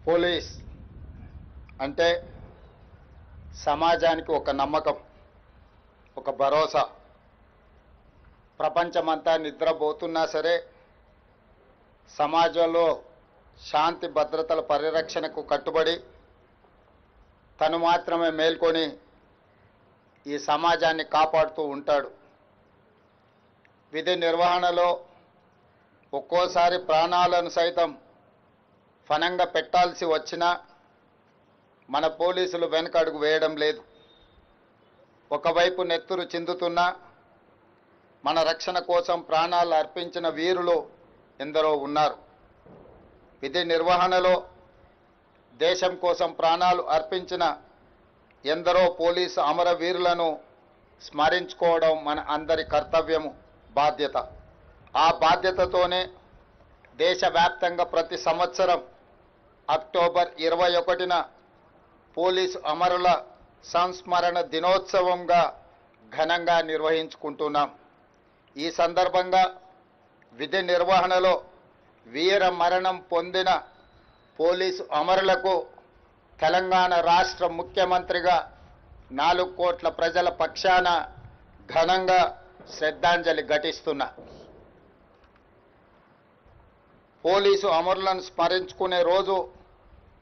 Police అంటే సమాజానికి ఒక నమ్మకం, ఒక భరోసా. ప్రపంచమంతా నిద్రపోతున్నా సరే సమాజంలో శాంతి భద్రతల పరిరక్షణకు కట్టుబడి తను మాత్రమే మేల్కొని ఈ సమాజాన్ని కాపాడుతూ ఉంటాడు. విధి నిర్వహణలో ఒక్కోసారి ప్రాణాలను సైతం ఫనంగా పెట్టాల్సి వచ్చినా మన పోలీసులు వెనకడుగు వేయడం లేదు. ఒకవైపు నెత్తురు చిందుతున్నా మన రక్షణ కోసం ప్రాణాలు అర్పించిన వీరులు ఎందరో ఉన్నారు. విధి నిర్వహణలో దేశం కోసం ప్రాణాలు అర్పించిన ఎందరో పోలీసు అమరవీరులను స్మరించుకోవడం మన అందరి కర్తవ్యము, బాధ్యత. ఆ బాధ్యతతోనే దేశవ్యాప్తంగా ప్రతి సంవత్సరం అక్టోబర్ 21న పోలీసు అమరుల సంస్మరణ దినోత్సవంగా ఘనంగా నిర్వహించుకుంటున్నాం. ఈ సందర్భంగా విధి నిర్వహణలో వీర మరణం పొందిన పోలీసు అమరులకు తెలంగాణ రాష్ట్ర ముఖ్యమంత్రిగా 4 కోట్ల ప్రజల పక్షాన ఘనంగా శ్రద్ధాంజలి ఘటిస్తున్నా. పోలీసు అమరులను స్మరించుకునే రోజు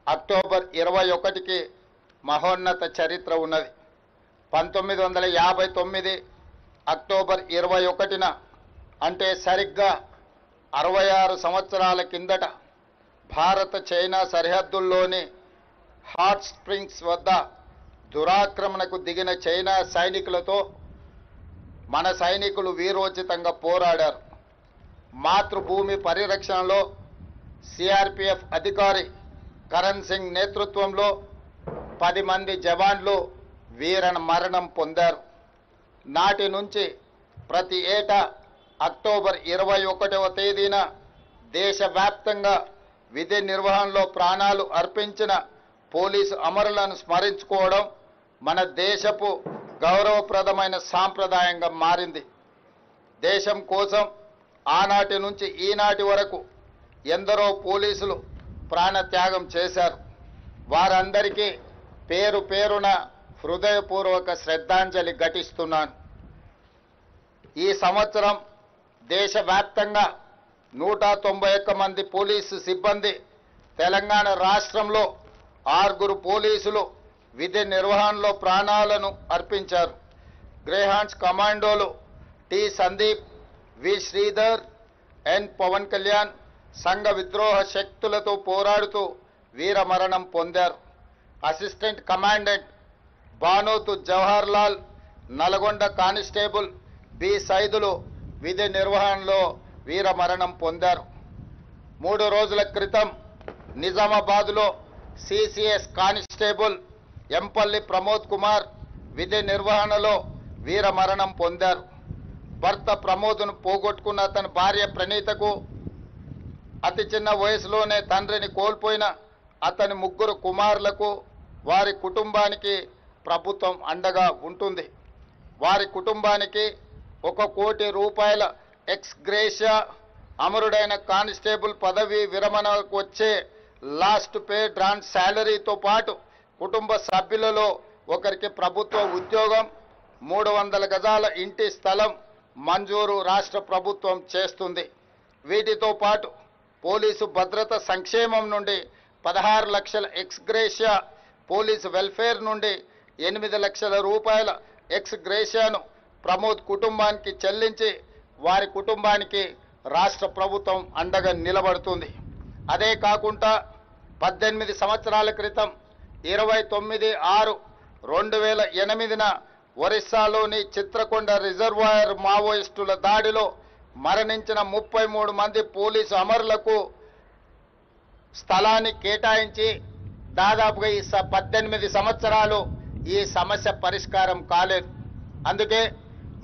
అక్టోబర్ 21కి మహోన్నత చరిత్ర ఉన్నది. 1959 అక్టోబర్ 21న అంటే సరిగ్గా 66 సంవత్సరాల కిందట భారత చైనా సరిహద్దుల్లోని హాట్ స్ప్రింగ్స్ వద్ద దురాక్రమణకు దిగిన చైనా సైనికులతో మన సైనికులు వీరోచితంగా పోరాడారు. మాతృభూమి పరిరక్షణలో సిఆర్పిఎఫ్ అధికారి కరణ్ సింగ్ నేతృత్వంలో 10 మంది జవాన్లు వీర మరణం పొందారు. నాటి నుంచి ప్రతి ఏటా అక్టోబర్ 21వ తేదీన దేశవ్యాప్తంగా విధి నిర్వహణలో ప్రాణాలు అర్పించిన పోలీసు అమరులను స్మరించుకోవడం మన దేశపు గౌరవప్రదమైన సాంప్రదాయంగా మారింది. దేశం కోసం ఆనాటి నుంచి ఈనాటి వరకు ఎందరో పోలీసులు ప్రాణత్యాగం చేశారు. వారందరికీ పేరు పేరున హృదయపూర్వక శ్రద్ధాంజలి ఘటిస్తున్నాను. ఈ సంవత్సరం దేశవ్యాప్తంగా 191 మంది పోలీసు సిబ్బంది, తెలంగాణ రాష్ట్రంలో 6 పోలీసులు విధి నిర్వహణలో ప్రాణాలను అర్పించారు. గ్రేహాండ్స్ కమాండోలు T Sandeep, V Sridhar, N Pawan Kalyan సంఘ విద్రోహ శక్తులతో పోరాడుతూ వీరమరణం పొందారు. Assistant commandant Banothu Jawahar Lal, Nalgonda constable B Saidulu విధి నిర్వహణలో వీరమరణం పొందారు. 3 రోజుల క్రితం నిజామాబాద్లో సిసిఎస్ కానిస్టేబుల్ ఎంపల్లి ప్రమోద్ కుమార్ విధి నిర్వహణలో వీరమరణం పొందారు. భర్త ప్రమోద్ను పోగొట్టుకున్న తన భార్య ప్రణీతకు, అతి చిన్న వయసులోనే తండ్రిని కోల్పోయిన అతని 3 కుమారులకు, వారి కుటుంబానికి ప్రభుత్వం అండగా ఉంటుంది. వారి కుటుంబానికి 1 కోటి రూపాయల ఎక్స్ గ్రేషియా, అమరుడైన కానిస్టేబుల్ పదవి విరమణకు వచ్చే లాస్ట్ పే డ్రాన్ శాలరీతో పాటు కుటుంబ సభ్యులలో ఒకరికి ప్రభుత్వ ఉద్యోగం, 300 గజాల ఇంటి స్థలం మంజూరు రాష్ట్ర ప్రభుత్వం చేస్తుంది. వీటితో పాటు పోలీసు భద్రత సంక్షేమం నుండి 16 లక్షల ఎక్స్ గ్రేషియా, పోలీసు వెల్ఫేర్ నుండి 8 లక్షల రూపాయల ఎక్స్ గ్రేషియాను ప్రమోద్ కుటుంబానికి చెల్లించి వారి కుటుంబానికి రాష్ట్ర ప్రభుత్వం అండగా నిలబడుతుంది. అదే కాకుండా 18 సంవత్సరాల క్రితం 29/6/2008న ఒరిస్సాలోని చిత్రకొండ రిజర్వాయర్ మావోయిస్టుల దాడిలో మరణించిన 33 మంది పోలీసు అమరులకు స్థలాన్ని కేటాయించి దాదాపుగా ఈ 18 సంవత్సరాలు ఈ సమస్య పరిష్కారం కాలేదు. అందుకే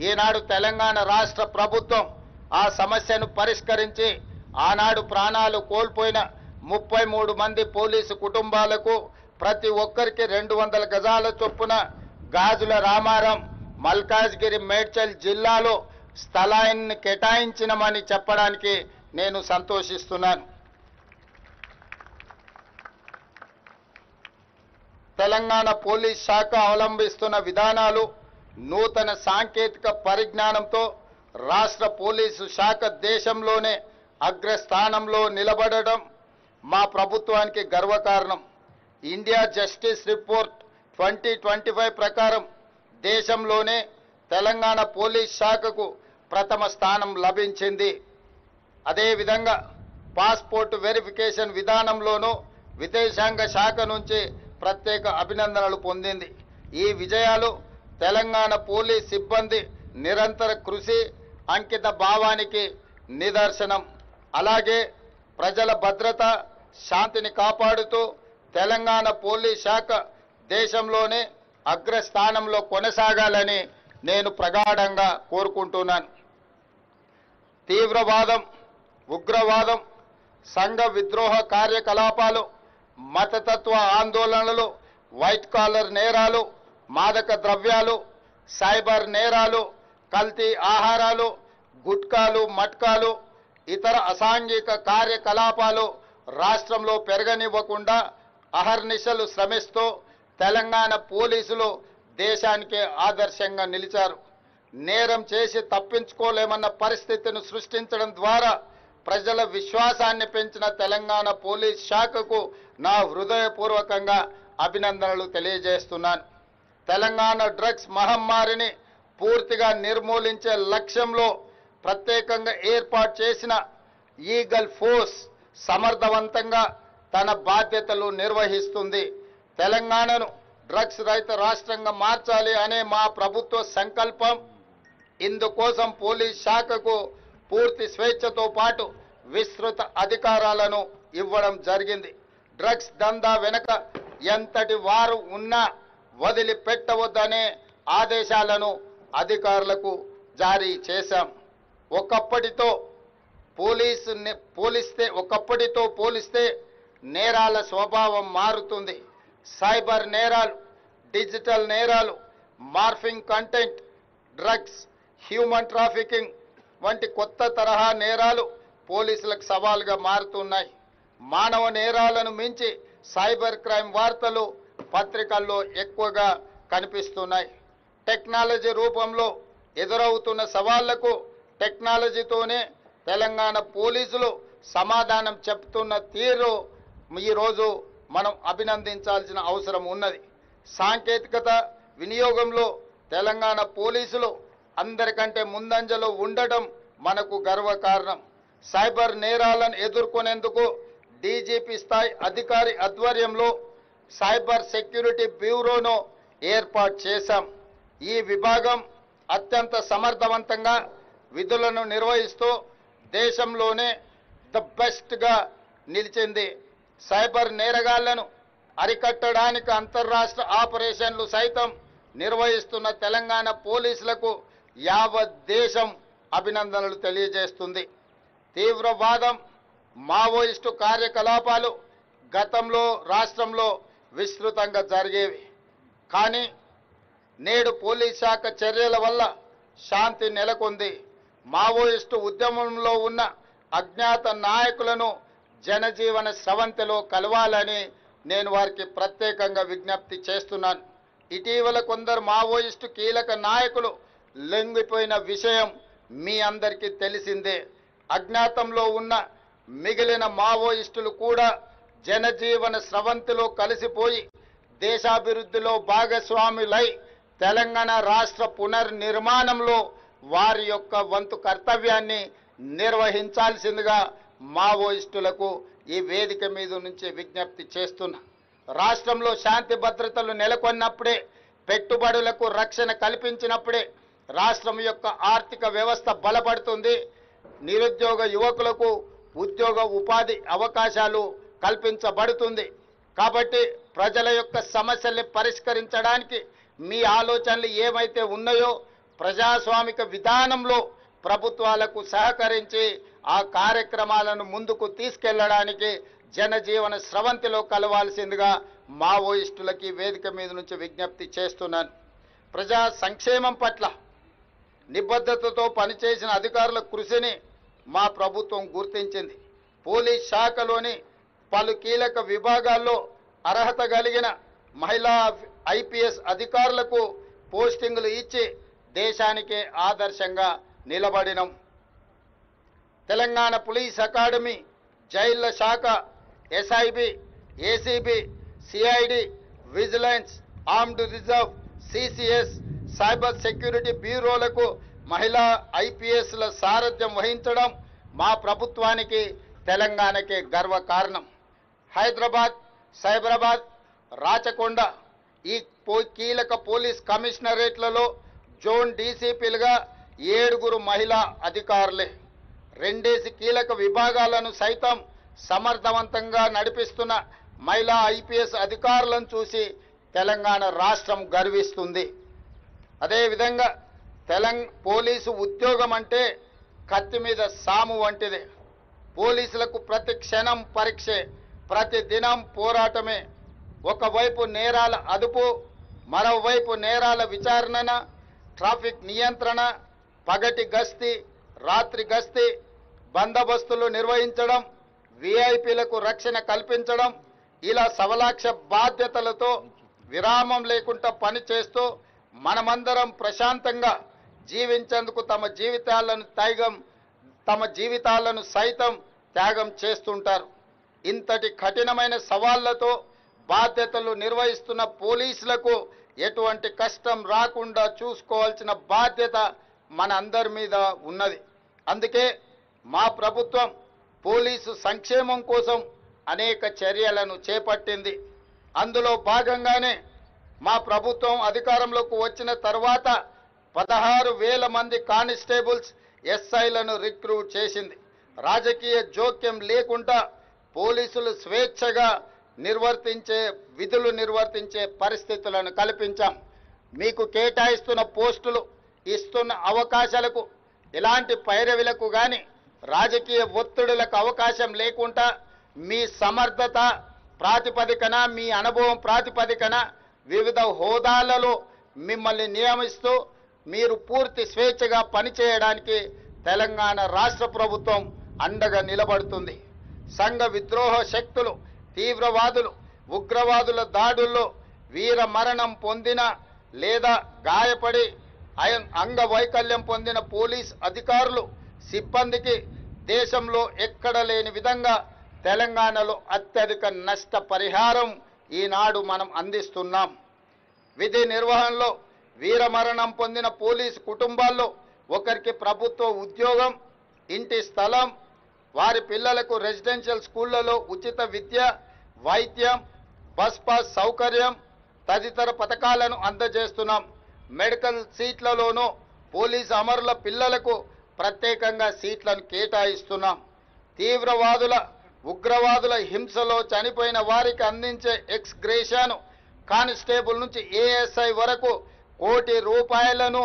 ఈనాడు తెలంగాణ రాష్ట్ర ప్రభుత్వం ఆ సమస్యను పరిష్కరించి ఆనాడు ప్రాణాలు కోల్పోయిన 33 మంది పోలీసు కుటుంబాలకు ప్రతి ఒక్కరికి 200 గజాల చొప్పున గాజుల రామారం, మల్కాజ్గిరి, మేడ్చల్ జిల్లాలో స్థలాన్ని కేటాయించినమని చెప్పడానికి నేను సంతోషిస్తున్నాను. తెలంగాణ పోలీస్ శాఖ అవలంబిస్తున్న విధానాలు నూతన సాంకేతిక పరిజ్ఞానంతో రాష్ట్ర పోలీసు శాఖ దేశంలోనే అగ్రస్థానంలో నిలబడడం మా ప్రభుత్వానికి గర్వకారణం. ఇండియా జస్టిస్ రిపోర్ట్ 2025 ప్రకారం దేశంలోనే తెలంగాణ పోలీస్ శాఖకు ప్రథమ స్థానం లభించింది. అదేవిధంగా పాస్పోర్ట్ వెరిఫికేషన్ విధానంలోనూ విదేశాంగ శాఖ నుంచి ప్రత్యేక అభినందనలు పొందింది. ఈ విజయాలు తెలంగాణ పోలీస్ సిబ్బంది నిరంతర కృషి, అంకిత భావానికి నిదర్శనం. అలాగే ప్రజల భద్రత, శాంతిని కాపాడుతూ తెలంగాణ పోలీస్ శాఖ దేశంలోనే అగ్రస్థానంలో కొనసాగాలని నేను ప్రగాఢంగా కోరుకుంటున్నాను. తీవ్రవాదం, ఉగ్రవాదం, సంఘ విద్రోహ కార్యకలాపాలు, మతతత్వ ఆందోళనలు, వైట్ కాలర్ నేరాలు, మాదక ద్రవ్యాలు, సైబర్ నేరాలు, కల్తీ ఆహారాలు, గుట్కాలు, మట్కాలు, ఇతర అసాంఘిక కార్యకలాపాలు రాష్ట్రంలో పెరగనివ్వకుండా అహర్నిశలు శ్రమిస్తూ తెలంగాణ పోలీసులు దేశానికే ఆదర్శంగా నిలిచారు. నేరం చేసి తప్పించుకోలేమన్న పరిస్థితిని సృష్టించడం ద్వారా ప్రజల విశ్వాసాన్ని పెంచిన తెలంగాణ పోలీస్ శాఖకు నా హృదయపూర్వకంగా అభినందనలు తెలియజేస్తున్నాను. తెలంగాణ డ్రగ్స్ మహమ్మారిని పూర్తిగా నిర్మూలించే లక్ష్యంలో ప్రత్యేకంగా ఏర్పాటు చేసిన ఈగల్ ఫోర్స్ సమర్థవంతంగా తన బాధ్యతలు నిర్వహిస్తుంది. తెలంగాణను డ్రగ్స్ రహిత రాష్ట్రంగా మార్చాలి అనే మా ప్రభుత్వ సంకల్పం. ఇందుకోసం పోలీస్ శాఖకు పూర్తి స్వేచ్ఛతో పాటు విస్తృత అధికారాలను ఇవ్వడం జరిగింది. డ్రగ్స్ దందా వెనుక ఎంతటి వారు ఉన్నా వదిలిపెట్టవద్దనే ఆదేశాలను అధికారులకు జారీ చేశాం. ఒకప్పటితో పోలిస్తే నేరాల స్వభావం మారుతుంది. సైబర్ నేరాలు, డిజిటల్ నేరాలు, morphing content, drugs, human trafficking వంటి కొత్త తరహా నేరాలు పోలీసులకు సవాలుగా మారుతున్నాయి. మానవ నేరాలను మించి సైబర్ క్రైమ్ వార్తలు పత్రికల్లో ఎక్కువగా కనిపిస్తున్నాయి. టెక్నాలజీ రూపంలో ఎదురవుతున్న సవాళ్లకు టెక్నాలజీతోనే తెలంగాణ పోలీసులు సమాధానం చెప్తున్న తీరు ఈరోజు మనం అభినందించాల్సిన అవసరం ఉన్నది. సాంకేతికత వినియోగంలో తెలంగాణ పోలీసులు అందరికంటే ముందంజలో ఉండడం మనకు గర్వకారణం. సైబర్ నేరాలను ఎదుర్కొనేందుకు డీజీపీ స్థాయి అధికారి ఆధ్వర్యంలో సైబర్ సెక్యూరిటీ బ్యూరోను ఏర్పాటు చేశాం. ఈ విభాగం అత్యంత సమర్థవంతంగా విధులను నిర్వహిస్తూ దేశంలోనే ద బెస్ట్గా నిలిచింది. సైబర్ నేరగాళ్లను అరికట్టడానికి అంతర్రాష్ట్ర ఆపరేషన్లు సైతం నిర్వహిస్తున్న తెలంగాణ పోలీసులకు యావత్ దేశం అభినందనలు తెలియజేస్తుంది. తీవ్రవాదం, మావోయిస్టు కార్యకలాపాలు గతంలో రాష్ట్రంలో విస్తృతంగా జరిగేవి. కానీ నేడు పోలీస్ శాఖ చర్యల వల్ల శాంతి నెలకొంది. మావోయిస్టు ఉద్యమంలో ఉన్న అజ్ఞాత నాయకులను జనజీవన స్రవంతిలో కలవాలని నేను వారికి ప్రత్యేకంగా విజ్ఞప్తి చేస్తున్నాను. ఇటీవల కొందరు మావోయిస్టు కీలక నాయకులు లొంగిపోయిన విషయం మీ అందరికీ తెలిసిందే. అజ్ఞాతంలో ఉన్న మిగిలిన మావోయిస్టులు కూడా జనజీవన స్రవంతిలో కలిసిపోయి దేశాభివృద్ధిలో భాగస్వాములై తెలంగాణ రాష్ట్ర పునర్నిర్మాణంలో వారి యొక్క వంతు కర్తవ్యాన్ని నిర్వహించాల్సిందిగా మావోయిస్టులకు ఈ వేదిక మీద నుంచి విజ్ఞప్తి చేస్తున్నా. రాష్ట్రంలో శాంతి భద్రతలు నెలకొన్నప్పుడే, పెట్టుబడులకు రక్షణ కల్పించినప్పుడే రాష్ట్రం యొక్క ఆర్థిక వ్యవస్థ బలపడుతుంది. నిరుద్యోగ యువకులకు ఉద్యోగ ఉపాధి అవకాశాలు కల్పించబడుతుంది. కాబట్టి ప్రజల యొక్క సమస్యల్ని పరిష్కరించడానికి మీ ఆలోచనలు ఏమైతే ఉన్నాయో ప్రజాస్వామిక విధానంలో ప్రభుత్వాలకు సహకరించి ఆ కార్యక్రమాలను ముందుకు తీసుకెళ్లడానికి జనజీవన స్రవంతిలో కలవాల్సిందిగా మావోయిస్టులకి వేదిక మీద నుంచి విజ్ఞప్తి చేస్తున్నాను. ప్రజా సంక్షేమం పట్ల నిబద్ధతతో పనిచేసిన అధికారుల కృషిని మా ప్రభుత్వం గుర్తించింది. పోలీస్ శాఖలోని పలు కీలక విభాగాల్లో అర్హత కలిగిన మహిళా ఐపీఎస్ అధికారులకు పోస్టింగులు ఇచ్చి దేశానికే ఆదర్శంగా నిలబడినం. తెలంగాణ పోలీస్ అకాడమీ, జైళ్ల శాఖ, SIB, ACB, CID, vigilance, armed reserve, CCS, cyber security బ్యూరోలకు మహిళా ఐపీఎస్ల సారథ్యం వహించడం మా ప్రభుత్వానికి, తెలంగాణకే గర్వకారణం. హైదరాబాద్, సైబరాబాద్, రాచకొండ ఈ కీలక పోలీస్ కమిషనరేట్లలో జోన్ డీసీపీలుగా 7 మహిళా అధికారులే. 2 కీలక విభాగాలను సైతం సమర్థవంతంగా నడిపిస్తున్న మహిళా ఐపీఎస్ అధికారులను చూసి తెలంగాణ రాష్ట్రం గర్విస్తుంది. అదేవిధంగా పోలీసు ఉద్యోగం అంటే కత్తి మీద సాము వంటిదే. పోలీసులకు ప్రతి క్షణం పరీక్షే, ప్రతి దినం పోరాటమే. ఒకవైపు నేరాల అదుపు, మరోవైపు నేరాల విచారణ, ట్రాఫిక్ నియంత్రణ, పగటి గస్తీ, రాత్రి గస్తీ, బందోబస్తులు నిర్వహించడం, విఐపీలకు రక్షణ కల్పించడం, ఇలా సవలాక్ష బాధ్యతలతో విరామం లేకుండా పనిచేస్తూ మనమందరం ప్రశాంతంగా జీవించేందుకు తమ జీవితాలను సైతం త్యాగం చేస్తుంటారు. ఇంతటి కఠినమైన సవాళ్లతో బాధ్యతలు నిర్వహిస్తున్న పోలీసులకు ఎటువంటి కష్టం రాకుండా చూసుకోవాల్సిన బాధ్యత మన అందరి మీద ఉన్నది. అందుకే మా ప్రభుత్వం పోలీసు సంక్షేమం కోసం అనేక చర్యలను చేపట్టింది. అందులో భాగంగానే మా ప్రభుత్వం అధికారంలోకి వచ్చిన తర్వాత 16,000 మంది కానిస్టేబుల్స్, ఎస్ఐలను రిక్రూట్ చేసింది. రాజకీయ జోక్యం లేకుండా పోలీసులు స్వేచ్ఛగా విధులు నిర్వర్తించే పరిస్థితులను కల్పించాం. మీకు కేటాయిస్తున్న పోస్టులు, ఇస్తున్న అవకాశాలకు ఎలాంటి పైరవిలకు కానీ రాజకీయ ఒత్తిడులకు అవకాశం లేకుండా మీ సమర్థత ప్రాతిపదికన, మీ అనుభవం ప్రాతిపదికన వివిధ హోదాలలో మిమ్మల్ని నియమిస్తూ మీరు పూర్తి స్వేచ్ఛగా పనిచేయడానికి తెలంగాణ రాష్ట్ర ప్రభుత్వం అండగా నిలబడుతుంది. సంఘ విద్రోహ శక్తులు, తీవ్రవాదులు, ఉగ్రవాదుల దాడుల్లో వీర మరణం పొందిన లేదా గాయపడి అంగవైకల్యం పొందిన పోలీస్ అధికారులు, సిబ్బందికి దేశంలో ఎక్కడ లేని విధంగా తెలంగాణలో అత్యధిక నష్ట పరిహారం ఈనాడు మనం అందిస్తున్నాం. విధి నిర్వహణలో వీరమరణం పొందిన పోలీసు కుటుంబాల్లో ఒకరికి ప్రభుత్వ ఉద్యోగం, ఇంటి స్థలం, వారి పిల్లలకు రెసిడెన్షియల్ స్కూళ్లలో ఉచిత విద్య, వైద్యం, బస్ పాస్ సౌకర్యం తదితర పథకాలను అందజేస్తున్నాం. మెడికల్ సీట్లలోనూ పోలీసు అమరుల పిల్లలకు ప్రత్యేకంగా సీట్లను కేటాయిస్తున్నాం. తీవ్రవాదుల, ఉగ్రవాదుల హింసలో చనిపోయిన వారికి అందించే ఎక్స్ గ్రేషియాను కానిస్టేబుల్ నుంచి ఏఎస్ఐ వరకు 1 కోటి రూపాయలను,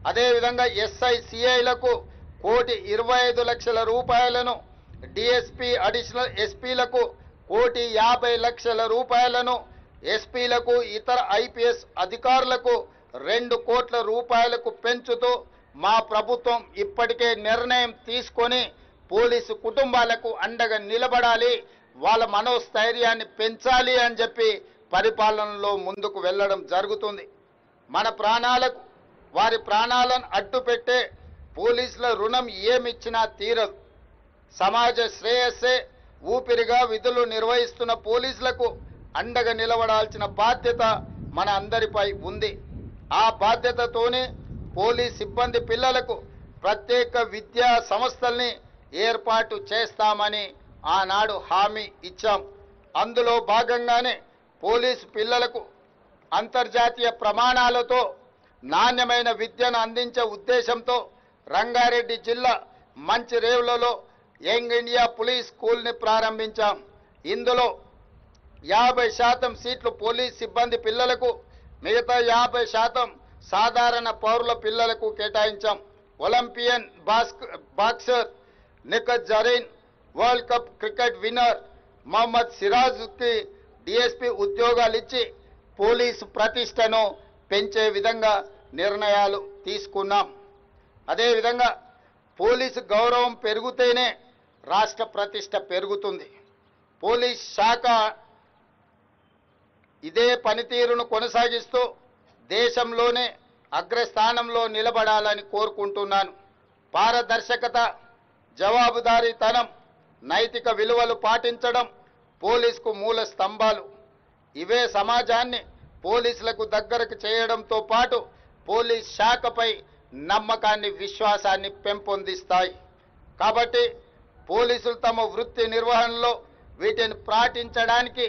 అదేవిధంగా ఎస్ఐ సిఐలకు 1,25,00,000 రూపాయలను, డిఎస్పీ అడిషనల్ ఎస్పీలకు 1,50,00,000 రూపాయలను, ఎస్పీలకు, ఇతర ఐపీఎస్ అధికారులకు 2 కోట్ల రూపాయలకు పెంచుతూ మా ప్రభుత్వం ఇప్పటికే నిర్ణయం తీసుకొని పోలీసు కుటుంబాలకు అండగా నిలబడాలి, వాళ్ళ మనోస్థైర్యాన్ని పెంచాలి అని చెప్పి పరిపాలనలో ముందుకు వెళ్ళడం జరుగుతుంది. మన ప్రాణాలకు, వారి ప్రాణాలను అడ్డుపెట్టే పోలీసుల రుణం ఏమిచ్చినా తీరదు. సమాజ శ్రేయస్సే ఊపిరిగా విధులు నిర్వహిస్తున్న పోలీసులకు అండగా నిలబడాల్సిన బాధ్యత మన అందరిపై ఉంది. ఆ బాధ్యతతోనే పోలీస్ సిబ్బంది పిల్లలకు ప్రత్యేక విద్యా సంస్థల్ని ఏర్పాటు చేస్తామని ఆనాడు హామీ ఇచ్చాం. అందులో భాగంగానే పోలీసు పిల్లలకు అంతర్జాతీయ ప్రమాణాలతో నాణ్యమైన విద్యను అందించే ఉద్దేశంతో రంగారెడ్డి జిల్లా మంచిరేవులలో యంగ్ ఇండియా పోలీస్ స్కూల్ని ప్రారంభించాం. ఇందులో 50% సీట్లు పోలీస్ సిబ్బంది పిల్లలకు, మిగతా 50% సాధారణ పౌరుల పిల్లలకు కేటాయించాం. Olympian boxer Nikhat Zareen, world cup cricket winner Mohammed సిరాజ్కి డిఎస్పీ ఉద్యోగాలు ఇచ్చి పోలీసు ప్రతిష్టను పెంచే విధంగా నిర్ణయాలు తీసుకున్నాం. అదేవిధంగా పోలీసు గౌరవం పెరిగితేనే రాష్ట్ర ప్రతిష్ట పెరుగుతుంది. పోలీస్ శాఖ ఇదే పనితీరును కొనసాగిస్తూ దేశంలోనే అగ్రస్థానంలో నిలబడాలని కోరుకుంటున్నాను. పారదర్శకత, జవాబుదారీతనం, నైతిక విలువలు పాటించడం పోలీసుకు మూల స్తంభాలు. ఇవే సమాజాన్ని పోలీసులకు దగ్గరకు చేయడంతో పాటు పోలీస్ శాఖపై నమ్మకాన్ని, విశ్వాసాన్ని పెంపొందిస్తాయి. కాబట్టి పోలీసులు తమ వృత్తి నిర్వహణలో వీటిని పాటించడానికి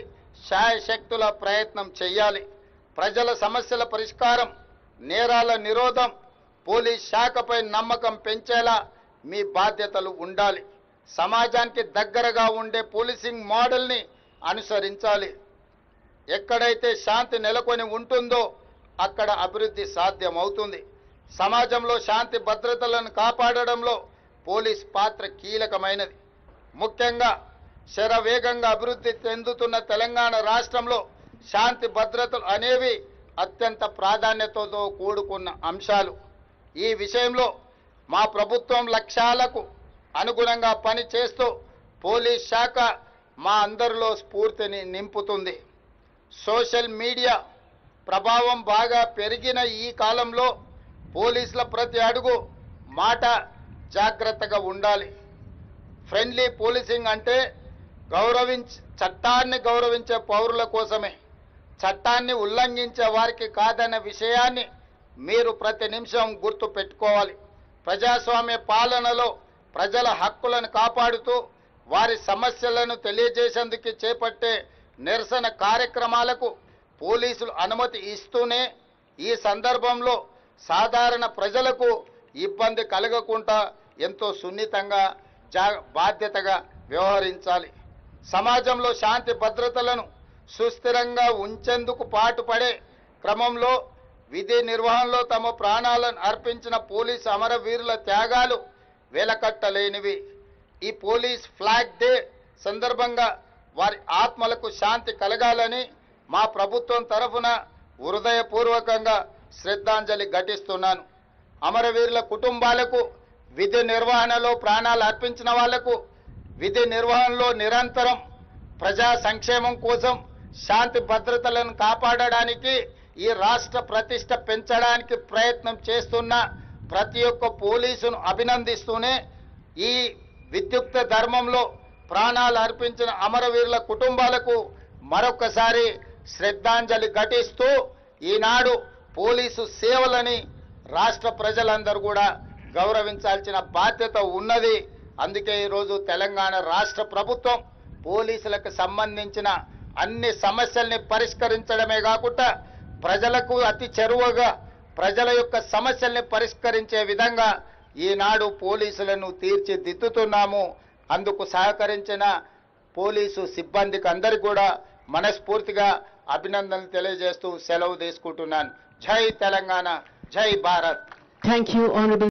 శాయశక్తుల ప్రయత్నం చేయాలి. ప్రజల సమస్యల పరిష్కారం, నేరాల నిరోధం, పోలీస్ శాఖపై నమ్మకం పెంచేలా మీ బాధ్యతలు ఉండాలి. సమాజానికి దగ్గరగా ఉండే పోలీసింగ్ మోడల్ని అనుసరించాలి. ఎక్కడైతే శాంతి నెలకొని ఉంటుందో అక్కడ అభివృద్ధి సాధ్యమవుతుంది. సమాజంలో శాంతి భద్రతలను కాపాడడంలో పోలీస్ పాత్ర కీలకమైనది. ముఖ్యంగా శరవేగంగా అభివృద్ధి చెందుతున్న తెలంగాణ రాష్ట్రంలో శాంతి భద్రతలు అనేవి అత్యంత ప్రాధాన్యతతో కూడుకున్న అంశాలు. ఈ విషయంలో మా ప్రభుత్వం లక్ష్యాలకు అనుగుణంగా పనిచేస్తూ పోలీస్ శాఖ మా అందరిలో స్ఫూర్తిని నింపుతుంది. సోషల్ మీడియా ప్రభావం బాగా పెరిగిన ఈ కాలంలో పోలీసుల ప్రతి అడుగు, మాట జాగ్రత్తగా ఉండాలి. ఫ్రెండ్లీ పోలీసింగ్ అంటే చట్టాన్ని గౌరవించే పౌరుల కోసమే, చట్టాన్ని ఉల్లంఘించే వారికి కాదన్న విషయాన్ని మీరు ప్రతి నిమిషం గుర్తు పెట్టుకోవాలి. ప్రజాస్వామ్య పాలనలో ప్రజల హక్కులను కాపాడుతూ వారి సమస్యలను తెలియజేసేందుకు చేపట్టే నిరసన కార్యక్రమాలకు పోలీసులు అనుమతి ఇస్తూనే ఈ సందర్భంలో సాధారణ ప్రజలకు ఇబ్బంది కలగకుండా ఎంతో సున్నితంగా బాధ్యతగా వ్యవహరించాలి. సమాజంలో శాంతి భద్రతలను సుస్థిరంగా ఉంచేందుకు పాటుపడే క్రమంలో విధి నిర్వహణలో తమ ప్రాణాలను అర్పించిన పోలీసు అమరవీరుల త్యాగాలు వెలకట్టలేనివి. ఈ పోలీస్ ఫ్లాగ్ డే సందర్భంగా వారి ఆత్మలకు శాంతి కలగాలని మా ప్రభుత్వం తరఫున హృదయపూర్వకంగా శ్రద్ధాంజలి ఘటిస్తున్నాను. అమరవీరుల కుటుంబాలకు, విధి నిర్వహణలో ప్రాణాలు అర్పించిన వాళ్లకు, విధి నిర్వహణలో నిరంతరం ప్రజా సంక్షేమం కోసం శాంతి భద్రతలను కాపాడడానికి, ఈ రాష్ట్ర ప్రతిష్ట పెంచడానికి ప్రయత్నం చేస్తున్న ప్రతి ఒక్క పోలీసును అభినందిస్తూనే ఈ విద్యుక్త ధర్మంలో ప్రాణాలు అర్పించిన అమరవీరుల కుటుంబాలకు మరొకసారి శ్రద్ధాంజలి ఘటిస్తూ ఈనాడు పోలీసు సేవలని రాష్ట్ర ప్రజలందరూ కూడా గౌరవించాల్సిన బాధ్యత ఉన్నది. అందుకే ఈరోజు తెలంగాణ రాష్ట్ర ప్రభుత్వం పోలీసులకు సంబంధించిన అన్ని సమస్యల్ని పరిష్కరించడమే కాకుండా ప్రజలకు అతి చేరువగా ప్రజల యొక్క సమస్యల్ని పరిష్కరించే విధంగా ఈనాడు పోలీసులను తీర్చిదిద్దుతున్నాము. అందుకు సహకరించిన పోలీసు సిబ్బందికి అందరికీ కూడా మనస్ఫూర్తిగా అభినందనలు తెలియజేస్తూ సెలవు తీసుకుంటున్నాను. జై తెలంగాణ, జై భారత్. Thank you, Honorable